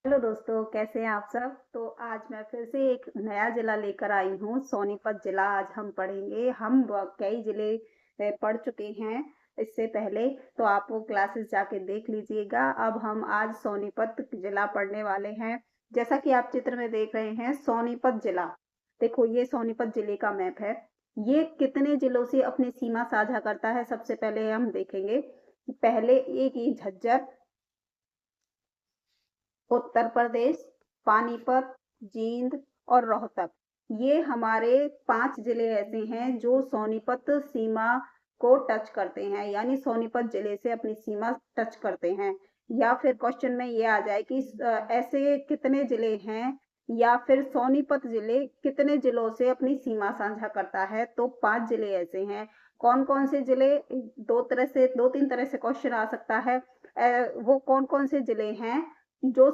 Hello दोस्तों, कैसे हैं आप सब। तो आज मैं फिर से एक नया जिला लेकर आई हूँ, सोनीपत जिला। आज हम पढ़ेंगे। हम कई जिले पढ़ चुके हैं इससे पहले, तो आप वो क्लासेस जाके देख लीजिएगा। अब हम आज सोनीपत जिला पढ़ने वाले हैं। जैसा कि आप चित्र में देख रहे हैं, सोनीपत जिला। देखो, ये सोनीपत जिले का मैप है। ये कितने जिलों से अपनी सीमा साझा करता है, सबसे पहले हम देखेंगे। पहले एक ये झज्जर, उत्तर प्रदेश, पानीपत, जींद और रोहतक। ये हमारे 5 जिले ऐसे हैं जो सोनीपत सीमा को टच करते हैं, यानी सोनीपत जिले से अपनी सीमा टच करते हैं। या फिर क्वेश्चन में ये आ जाए कि ऐसे कितने जिले हैं, या फिर सोनीपत जिले कितने जिलों से अपनी सीमा साझा करता है, तो 5 जिले ऐसे हैं। कौन कौन से जिले, दो तीन तरह से क्वेश्चन आ सकता है। वो कौन कौन से जिले हैं जो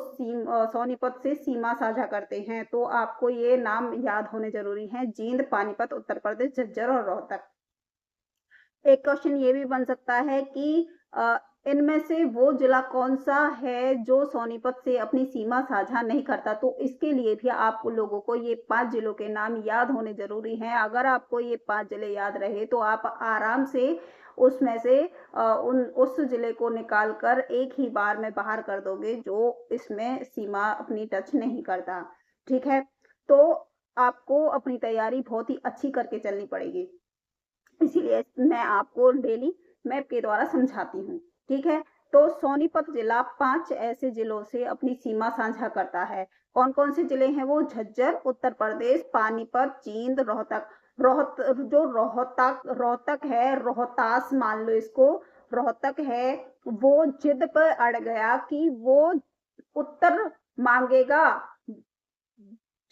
सोनीपत से सीमा साझा करते हैं, तो आपको ये नाम याद होने जरूरी हैं: जींद, पानीपत, उत्तर प्रदेश, झज्जर और रोहतक। एक क्वेश्चन ये भी बन सकता है कि इनमें से वो जिला कौन सा है जो सोनीपत से अपनी सीमा साझा नहीं करता। तो इसके लिए भी आप लोगों को ये 5 जिलों के नाम याद होने जरूरी हैं। अगर आपको ये 5 जिले याद रहे तो आप आराम से उसमें से उस जिले को निकाल कर एक ही बार में बाहर कर दोगे जो इसमें सीमा अपनी टच नहीं करता। ठीक है, तो आपको अपनी तैयारी बहुत ही अच्छी करके चलनी पड़ेगी। इसीलिए मैं आपको डेली मैप के द्वारा समझाती हूँ। ठीक है, तो सोनीपत जिला 5 ऐसे जिलों से अपनी सीमा साझा करता है। कौन कौन से जिले हैं वो? झज्जर, उत्तर प्रदेश, पानीपत, जींद, रोहतक। रोहतक रोहतक है, रोहतास मान लो इसको। रोहतक है, वो जिद पर अड़ गया कि वो उत्तर मांगेगा,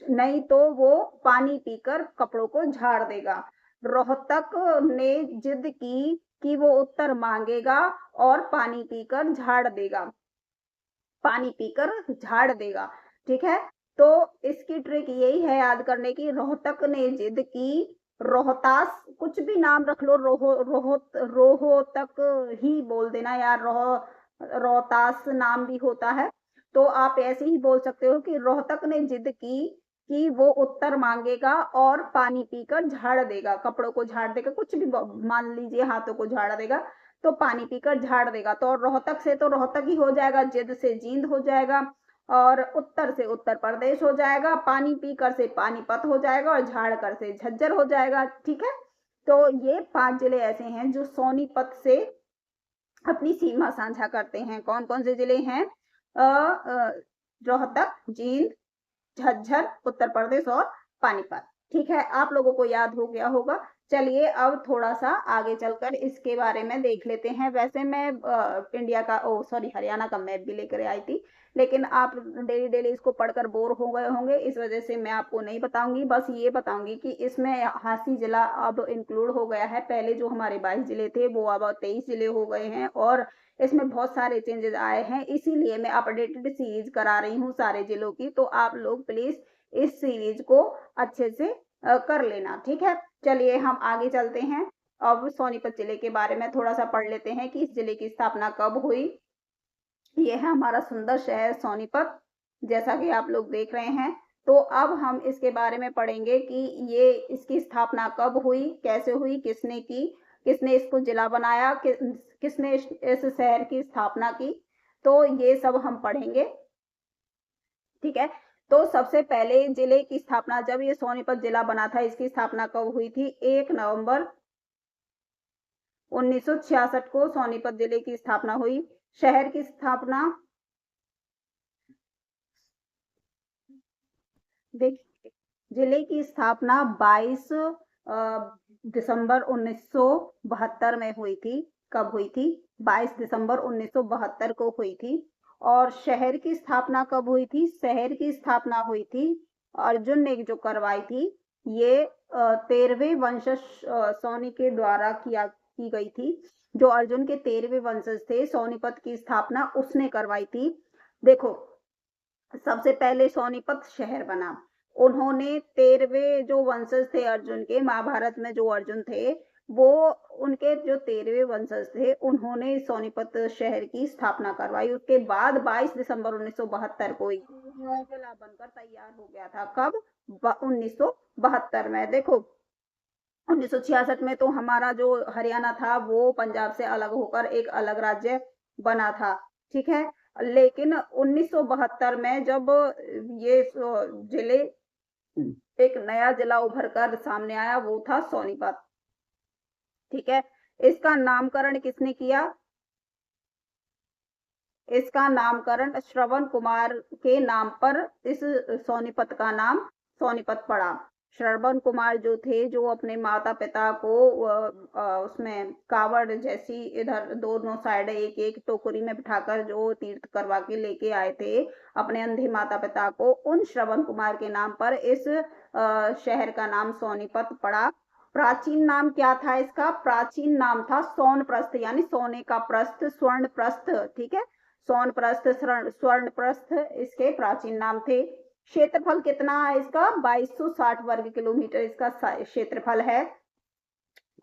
नहीं तो वो पानी पीकर कपड़ों को झाड़ देगा। रोहतक ने जिद की कि वो उत्तर मांगेगा और पानी पीकर झाड़ देगा, पानी पीकर झाड़ देगा। ठीक है, तो इसकी ट्रिक यही है याद करने की। रोहतक ने जिद की, रोहतास कुछ भी नाम रख लो, रोहतक ही बोल देना यार, रोहतास नाम भी होता है, तो आप ऐसे ही बोल सकते हो कि रोहतक ने जिद की कि वो उत्तर मांगेगा और पानी पीकर झाड़ देगा, कपड़ों को झाड़ देगा, कुछ भी मान लीजिए, हाथों को झाड़ देगा, तो पानी पीकर झाड़ देगा। तो रोहतक से तो रोहतक ही हो जाएगा, जिद से जींद हो जाएगा, और उत्तर से उत्तर प्रदेश हो जाएगा, पानी पीकर से पानीपत हो जाएगा, और झाड़ कर से झज्जर हो जाएगा। ठीक है, तो ये 5 जिले ऐसे हैं जो सोनीपत से अपनी सीमा साझा करते हैं। कौन कौन से जिले हैं? रोहतक, जींद, झज्जर, उत्तर प्रदेश और पानीपत। ठीक है, आप लोगों को याद हो गया होगा। चलिए अब थोड़ा सा आगे चलकर इसके बारे में देख लेते हैं। वैसे मैं इंडिया का, ओ सॉरी, हरियाणा का मैप भी लेकर आई थी, लेकिन आप डेली डेली इसको पढ़कर बोर हो गए होंगे, इस वजह से मैं आपको नहीं बताऊंगी। बस ये बताऊंगी कि इसमें हांसी जिला अब इंक्लूड हो गया है। पहले जो हमारे 22 जिले थे वो अब 23 जिले हो गए हैं, और इसमें बहुत सारे चेंजेस आए हैं। इसीलिए मैं अपडेटेड सीरीज करा रही हूँ सारे जिलों की, तो आप लोग प्लीज इस सीरीज को अच्छे से कर लेना। ठीक है, चलिए हम आगे चलते हैं। अब सोनीपत जिले के बारे में थोड़ा सा पढ़ लेते हैं कि इस जिले की स्थापना कब हुई। ये है हमारा सुंदर शहर सोनीपत, जैसा कि आप लोग देख रहे हैं। तो अब हम इसके बारे में पढ़ेंगे कि ये इसकी स्थापना कब हुई, कैसे हुई, किसने की, किसने इसको जिला बनाया, किसने इस शहर की स्थापना की, तो ये सब हम पढ़ेंगे। ठीक है, तो सबसे पहले जिले की स्थापना, जब ये सोनीपत जिला बना था, इसकी स्थापना कब हुई थी? 1 नवंबर 1966 को सोनीपत जिले की स्थापना हुई। शहर की स्थापना, देखिए, जिले की स्थापना 22 दिसंबर 1972 में हुई थी। कब हुई थी? 22 दिसंबर 1972 को हुई थी। और शहर की स्थापना कब हुई थी? शहर की स्थापना हुई थी, अर्जुन ने जो करवाई थी, ये 13वें वंशज सोनी के द्वारा की गई थी। जो अर्जुन के 13वें वंशज थे, सोनीपत की स्थापना उसने करवाई थी। देखो, सबसे पहले सोनीपत शहर बना। उन्होंने 13वें जो वंशज थे अर्जुन के, महाभारत में जो अर्जुन थे, वो उनके जो 13वें वंशज थे उन्होंने सोनीपत शहर की स्थापना करवाई। उसके बाद 22 दिसंबर 1972 को ये किला बनकर तैयार हो गया था। कब? 1972 में। देखो 1966 में तो हमारा जो हरियाणा था वो पंजाब से अलग होकर एक अलग राज्य बना था, ठीक है। लेकिन 1972 में जब ये जिले एक नया जिला उभर कर सामने आया, वो था सोनीपत, ठीक है। इसका नामकरण किसने किया? इसका नामकरण श्रवण कुमार के नाम पर इस सोनीपत का नाम सोनीपत पड़ा। श्रवण कुमार जो थे, जो अपने माता पिता को उसमें कावड़ जैसी इधर दोनों साइड एक एक टोकरी में बिठाकर जो तीर्थ करवा के लेके आए थे अपने अंधे माता पिता को, उन श्रवण कुमार के नाम पर इस शहर का नाम सोनीपत पड़ा। प्राचीन नाम क्या था इसका? प्राचीन नाम था सोनप्रस्थ, यानी सोने का प्रस्थ, स्वर्ण प्रस्थ, ठीक है। सोनप्रस्थ, स्वर्ण प्रस्थ इसके प्राचीन नाम थे। क्षेत्रफल कितना है इसका? 2260 वर्ग किलोमीटर इसका क्षेत्रफल है।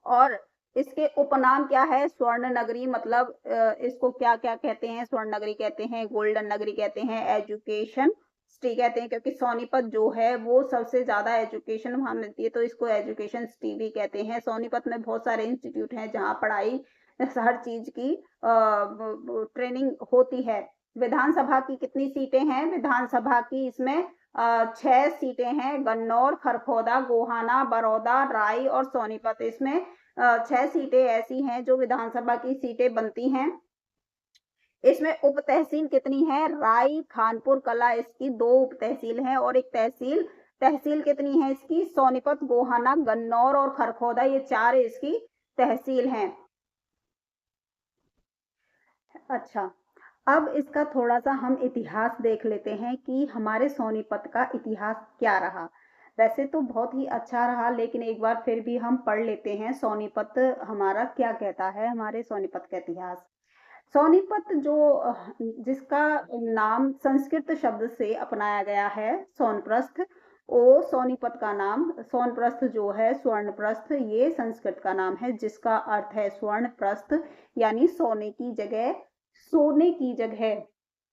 और इसके उपनाम क्या है? स्वर्ण नगरी, मतलब इसको क्या क्या कहते हैं? स्वर्ण नगरी कहते हैं, गोल्डन नगरी कहते हैं, एजुकेशन सिटी कहते हैं, क्योंकि सोनीपत जो है वो सबसे ज्यादा एजुकेशन वहां मिलती है, तो इसको एजुकेशन सिटी भी कहते हैं। सोनीपत में बहुत सारे इंस्टीट्यूट हैं जहाँ पढ़ाई हर चीज की ट्रेनिंग होती है। विधानसभा की कितनी सीटें हैं? विधानसभा की इसमें 6 सीटें हैं। गन्नौर, खरखोदा, गोहाना, बड़ौदा, राय और सोनीपत, इसमें 6 सीटें ऐसी हैं जो विधानसभा की सीटें बनती हैं। इसमें उप तहसील कितनी है? राय, खानपुर कला इसकी 2 उप तहसील हैं, और एक तहसील। तहसील कितनी है इसकी? सोनीपत, गोहाना, गन्नौर और खरखोदा, ये 4 इसकी तहसील हैं। अच्छा, अब इसका थोड़ा सा हम इतिहास देख लेते हैं कि हमारे सोनीपत का इतिहास क्या रहा। वैसे तो बहुत ही अच्छा रहा, लेकिन एक बार फिर भी हम पढ़ लेते हैं सोनीपत हमारा क्या कहता है, हमारे सोनीपत का इतिहास। सोनीपत जो जिसका नाम संस्कृत शब्द से अपनाया गया है सोनप्रस्थ, वो सोनीपत का नाम सोनप्रस्थ जो है, स्वर्णप्रस्थ, ये संस्कृत का नाम है जिसका अर्थ है स्वर्णप्रस्थ, यानी सोने की जगह। सोने की जगह।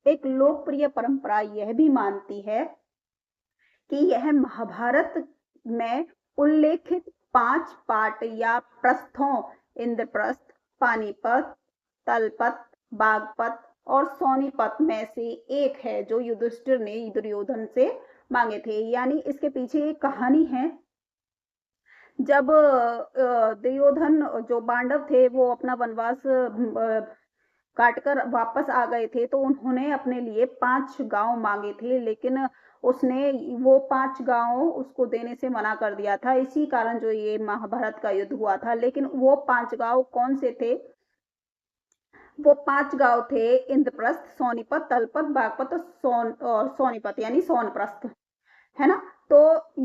एक लोकप्रिय परंपरा यह भी मानती है कि यह महाभारत में उल्लेखित 5 पाट या प्रस्थों, इंद्रप्रस्थ, पानीपत, तलपत, बागपत और सोनीपत में से एक है, जो युधिष्ठिर ने दुर्योधन से मांगे थे। यानी इसके पीछे एक कहानी है। जब दुर्योधन, जो पांडव थे, वो अपना वनवास काटकर वापस आ गए थे, तो उन्होंने अपने लिए 5 गांव मांगे थे, लेकिन उसने वो 5 गांव उसको देने से मना कर दिया था। इसी कारण जो ये महाभारत का युद्ध हुआ था। लेकिन वो 5 गांव कौन से थे? वो 5 गांव थे इंद्रप्रस्थ, सोनीपत, तलपत, बागपत और सोनीपत, यानी सोनप्रस्थ, है ना। तो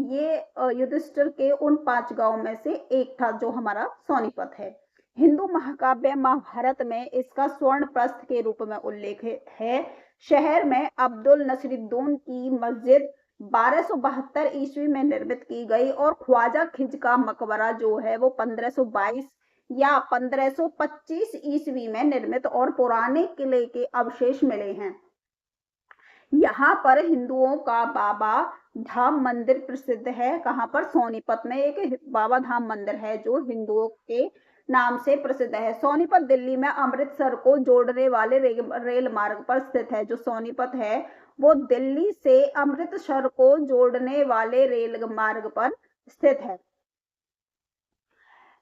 ये युधिष्ठिर के उन 5 गांव में से एक था जो हमारा सोनीपत है। हिंदू महाकाव्य महाभारत में इसका स्वर्ण प्रस्थ के रूप में उल्लेख है। शहर में अब्दुल नसरुद्दीन की मस्जिद 1272 ईस्वी में निर्मित की गई, और ख्वाजा खिज का मकबरा जो है वो 1522 या 1525 ईस्वी में निर्मित और पुराने किले के अवशेष मिले हैं। यहाँ पर हिंदुओं का बाबा धाम मंदिर प्रसिद्ध है। कहाँ पर? सोनीपत में एक बाबा धाम मंदिर है जो हिंदुओं के नाम से प्रसिद्ध है। सोनीपत दिल्ली में अमृतसर को जोड़ने वाले रेल मार्ग पर स्थित है। जो सोनीपत है वो दिल्ली से अमृतसर को जोड़ने वाले रेल मार्ग पर स्थित है।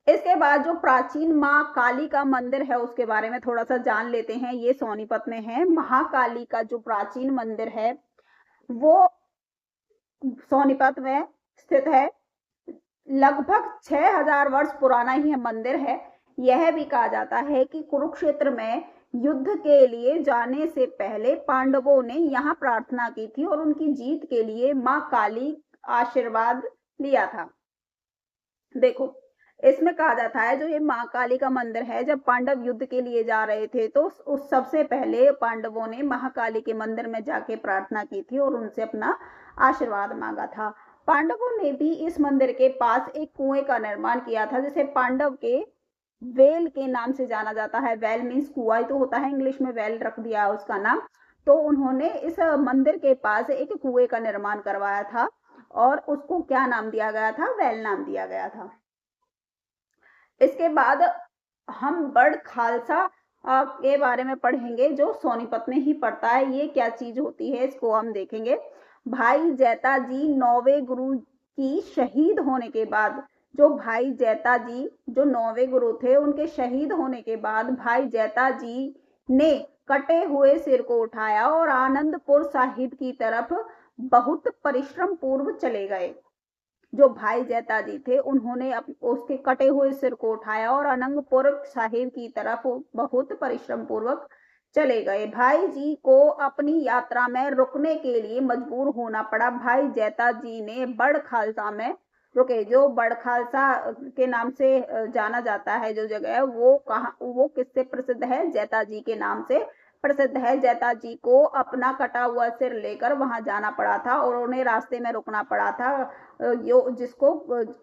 इसके बाद जो प्राचीन माँ काली का मंदिर है उसके बारे में थोड़ा सा जान लेते हैं। ये सोनीपत में है। महाकाली का जो प्राचीन मंदिर है वो सोनीपत में स्थित है। लगभग 6000 वर्ष पुराना ही मंदिर है। यह भी कहा जाता है कि कुरुक्षेत्र में युद्ध के लिए जाने से पहले पांडवों ने यहाँ प्रार्थना की थी और उनकी जीत के लिए माँ काली आशीर्वाद लिया था। देखो, इसमें कहा जाता है जो ये माँ काली का मंदिर है, जब पांडव युद्ध के लिए जा रहे थे तो उस सबसे पहले पांडवों ने महाकाली के मंदिर में जाके प्रार्थना की थी और उनसे अपना आशीर्वाद मांगा था। पांडवों ने भी इस मंदिर के पास एक कुएं का निर्माण किया था, जिसे पांडव के वेल के नाम से जाना जाता है। वेल मीन्स कुआं ही तो होता है, इंग्लिश में वेल रख दिया उसका नाम। तो उन्होंने इस मंदिर के पास एक कुएं का निर्माण करवाया था और उसको क्या नाम दिया गया था? वेल नाम दिया गया था। इसके बाद हम बड़ खालसा के बारे में पढ़ेंगे, जो सोनीपत में ही पड़ता है। ये क्या चीज होती है इसको हम देखेंगे। भाई जैता जी 9वें गुरु की शहीद होने के बाद, जो भाई जैता जी जो 9वें गुरु थे, उनके शहीद होने के बाद भाई जैता जी ने कटे हुए सिर को उठाया और आनंदपुर साहिब की तरफ बहुत परिश्रम पूर्व चले गए। जो भाई जैता जी थे उन्होंने उसके कटे हुए सिर को उठाया और अनंगपुर साहिब की तरफ बहुत परिश्रम पूर्वक चले गए। भाई जी को अपनी यात्रा में रुकने के लिए मजबूर होना पड़ा। भाई जैता जी ने बड़ खालसा में रुके। जो बड़ खालसा के नाम से जाना जाता है जो जगह है, वो किससे प्रसिद्ध है? जैता जी के नाम से प्रसिद्ध है। जैता जी को अपना कटा हुआ सिर लेकर वहां जाना पड़ा था और उन्हें रास्ते में रुकना पड़ा था। जिसको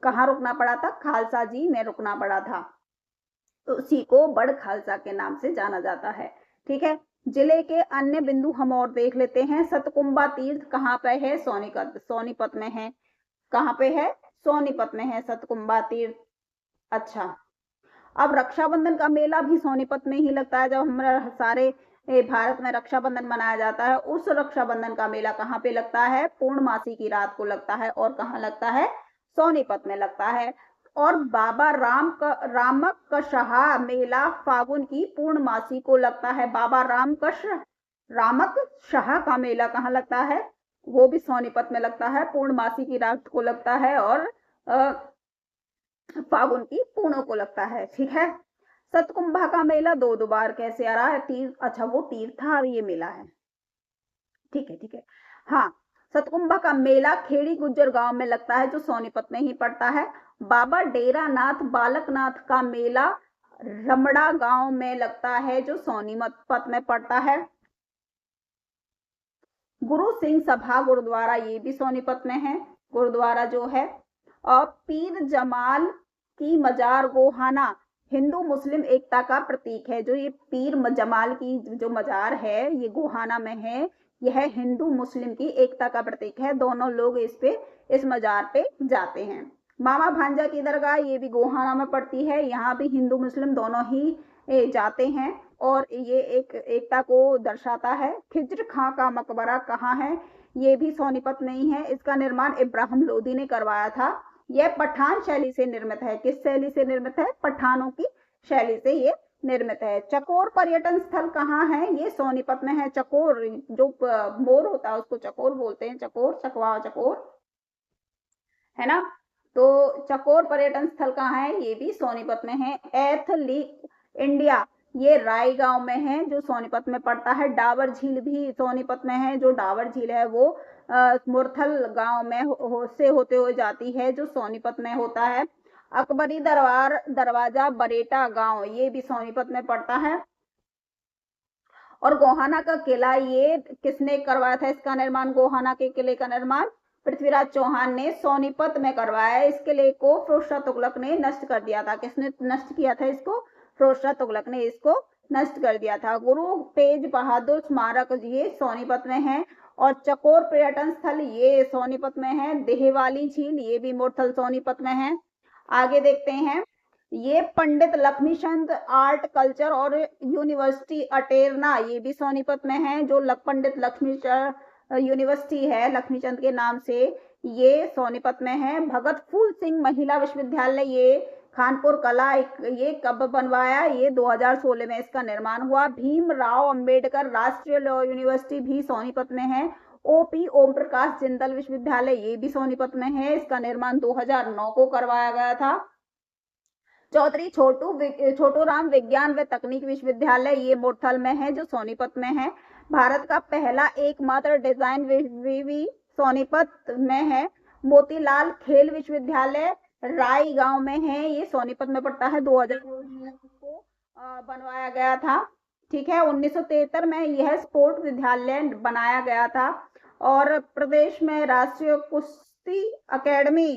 कहाँ रुकना पड़ा था? खालसा जी में रुकना पड़ा था। तो उसी को बड़ खालसा के नाम से जाना जाता है। ठीक है, जिले के अन्य बिंदु हम और देख लेते हैं। सतकुंबा तीर्थ कहाँ पे है? सोनीपत में है। कहाँ पे है? सोनीपत में है सतकुंबा तीर्थ। अच्छा, अब रक्षाबंधन का मेला भी सोनीपत में ही लगता है। जब हमारे सारे भारत में रक्षाबंधन मनाया जाता है, उस रक्षाबंधन का मेला कहाँ पे लगता है? पूर्णमासी की रात को लगता है। और कहाँ लगता है? सोनीपत में लगता है। और बाबा रामक कशहा मेला फागुन की पूर्णमासी को लगता है। बाबा रामक शाह का मेला कहाँ लगता है? वो भी सोनीपत में लगता है, पूर्णमासी की रात को लगता है और फागुन की पूर्णों को लगता है। ठीक है, सतकुंभा का मेला दो बार कैसे आ रहा है? तीर्थ, अच्छा वो तीर्थ था, ये मेला है। ठीक है, ठीक है। हाँ, सतकुंभा का मेला खेड़ी गुज्जर गांव में लगता है, जो सोनीपत में ही पड़ता है। बाबा डेरा नाथ बालकनाथ का मेला रमड़ा गांव में लगता है, जो सोनीपत में पड़ता है। गुरु सिंह सभा गुरुद्वारा, ये भी सोनीपत में है गुरुद्वारा जो है। और पीर जमाल की मजार गोहाना हिंदू मुस्लिम एकता का प्रतीक है। जो ये पीर जमाल की जो मजार है ये गोहाना में है, यह हिंदू मुस्लिम की एकता का प्रतीक है। दोनों लोग इस मजार पे जाते हैं। मामा भांजा की दरगाह, ये भी गोहाना में पड़ती है। यहाँ भी हिंदू मुस्लिम दोनों ही जाते हैं और ये एक एकता को दर्शाता है। खिज्र खां का मकबरा कहाँ है? ये भी सोनीपत में ही है। इसका निर्माण इब्राहिम लोदी ने करवाया था। यह पठान शैली से निर्मित है। किस शैली से निर्मित है? पठानों की शैली से ये निर्मित है। चकोर पर्यटन स्थल कहाँ है? ये सोनीपत में है। चकोर, जो मोर होता है उसको चकोर बोलते हैं। चकोर, चकवा चकोर, है ना। तो चकोर पर्यटन स्थल कहाँ है? ये भी सोनीपत में है। एथलीट इंडिया, ये राय गांव में है, जो सोनीपत में पड़ता है। डाबर झील भी सोनीपत में है। जो डाबर झील है वो मुरथल गांव में से होते हुए जाती है, जो सोनीपत में होता है। अकबरी दरवाजा बरेटा गांव, ये भी सोनीपत में पड़ता है। और गोहाना का किला, ये किसने करवाया था इसका निर्माण? गोहाना के किले का निर्माण पृथ्वीराज चौहान ने सोनीपत में करवाया। इस किले को फिरोज तुगलक ने नष्ट कर दिया था। किसने नष्ट किया था इसको? फिरोज तुगलक ने इसको नष्ट कर दिया था। गुरु तेज बहादुर स्मारक, ये सोनीपत में है। और चकोर पर्यटन स्थल, ये सोनीपत में है। देहवाली झील, ये भी मुरथल सोनीपत में है। आगे देखते हैं। ये पंडित लक्ष्मीचंद आर्ट कल्चर और यूनिवर्सिटी अटेरना, ये भी सोनीपत में है। जो पंडित लक्ष्मीचंद यूनिवर्सिटी है लक्ष्मीचंद के नाम से, ये सोनीपत में है। भगत फूल सिंह महिला विश्वविद्यालय, ये खानपुर कला, ये कब बनवाया? ये 2016 में इसका निर्माण हुआ। भीमराव अंबेडकर राष्ट्रीय लॉ यूनिवर्सिटी भी सोनीपत में है। ओपी ओम प्रकाश जिंदल विश्वविद्यालय, ये भी सोनीपत में है। इसका निर्माण 2009 को करवाया गया था। चौधरी छोटू राम विज्ञान व तकनीक विश्वविद्यालय, ये मुरथल में है, जो सोनीपत में है। भारत का पहला एकमात्र डिजाइन विवि सोनीपत में है। मोतीलाल खेल विश्वविद्यालय राय गांव में है, ये सोनीपत में पड़ता है। 2000 को बनवाया गया था। ठीक है, 1973 में यह स्पोर्ट विद्यालय बनाया गया था। और प्रदेश में राष्ट्रीय कुश्ती अकेडमी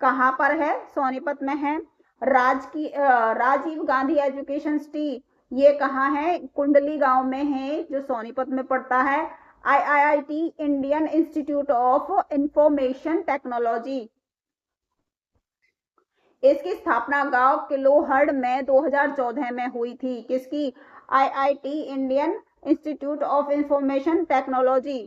कहाँ पर है? सोनीपत में है। राजीव गांधी एजुकेशन सिटी ये कहाँ है? कुंडली गांव में है, जो सोनीपत में पड़ता है। IIT Indian institute of information technology, इसकी स्थापना गांव किलोहड़ में 2014 में हुई थी। किसकी? IIT Indian institute of information technology.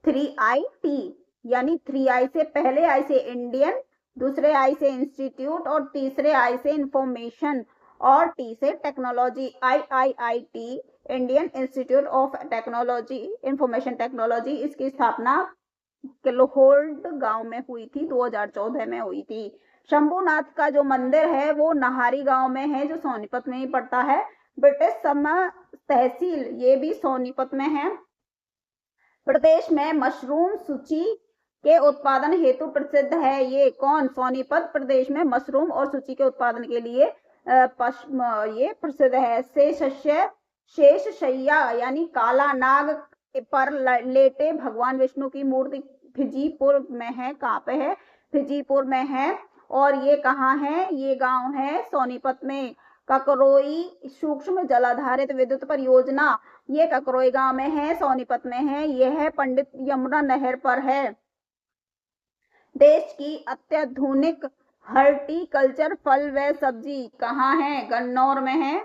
3IT यानी 3I से, पहले आई से इंडियन, दूसरे आई से इंस्टीट्यूट और तीसरे आई से इंफॉर्मेशन और टी से technology. IIT Indian institute of technology information technology, इसकी स्थापना किलोहोल्ड गांव में हुई थी, 2014 में हुई थी। शंभुनाथ का जो मंदिर है वो नाहरी गांव में है, जो सोनीपत में ही पड़ता है। ब्रिटिश समय तहसील ये भी सोनीपत में है। प्रदेश में मशरूम सूची के उत्पादन हेतु प्रसिद्ध है। ये कौन? सोनीपत प्रदेश में मशरूम और सूची के उत्पादन के लिए ये प्रसिद्ध है। शेषशय्या यानी काला नाग पर लेटे भगवान विष्णु की मूर्ति फिजीपुर में है। कहाँ पे है? फिजीपुर में है। और ये कहाँ है? ये गांव है सोनीपत में। ककरोई सूक्ष्म जलाधारित विद्युत परियोजना ये ककरोई गांव में है, सोनीपत में है। यह पंडित यमुना नहर पर है। देश की अत्याधुनिक हॉर्टिकल्चर फल व सब्जी कहाँ है? गन्नौर में है,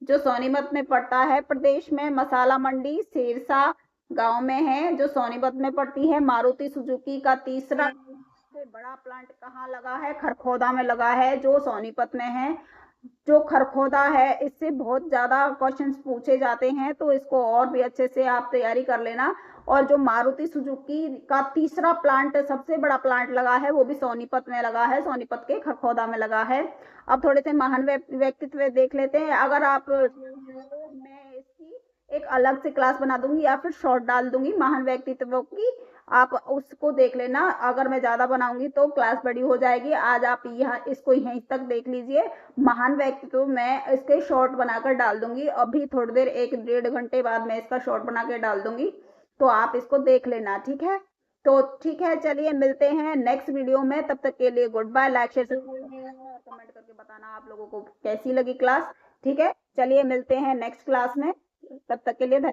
जो सोनीपत में पड़ता है। प्रदेश में मसाला मंडी सिरसा गांव में है, जो सोनीपत में पड़ती है। मारुति सुजुकी का तीसरा सबसे बड़ा प्लांट कहाँ लगा है? खरखोदा में लगा है, जो सोनीपत में है। जो खरखोदा है इससे बहुत ज्यादा क्वेश्चंस पूछे जाते हैं, तो इसको और भी अच्छे से आप तैयारी कर लेना। और जो मारुति सुजुकी का तीसरा प्लांट, सबसे बड़ा प्लांट लगा है, वो भी सोनीपत में लगा है, सोनीपत के खरखोदा में लगा है। अब थोड़े से महान व्यक्तित्व देख लेते हैं। अगर आप, मैं इसकी एक अलग से क्लास बना दूंगी या फिर शॉर्ट डाल दूंगी महान व्यक्तित्वों की, आप उसको देख लेना। अगर मैं ज्यादा बनाऊंगी तो क्लास बड़ी हो जाएगी। आज आप यहाँ इसको यहीं तक देख लीजिए। महान व्यक्तित्व मैं इसके शॉर्ट बनाकर डाल दूंगी। अभी थोड़ी देर, 1-1.5 घंटे बाद मैं इसका शॉर्ट बना के डाल दूंगी, तो आप इसको देख लेना, ठीक है? तो ठीक है, चलिए मिलते हैं नेक्स्ट वीडियो में। तब तक के लिए good bye. Like share comment करके बताना आप लोगों को कैसी लगी क्लास, ठीक है? चलिए मिलते हैं नेक्स्ट क्लास में, तब तक के लिए धन्यवाद।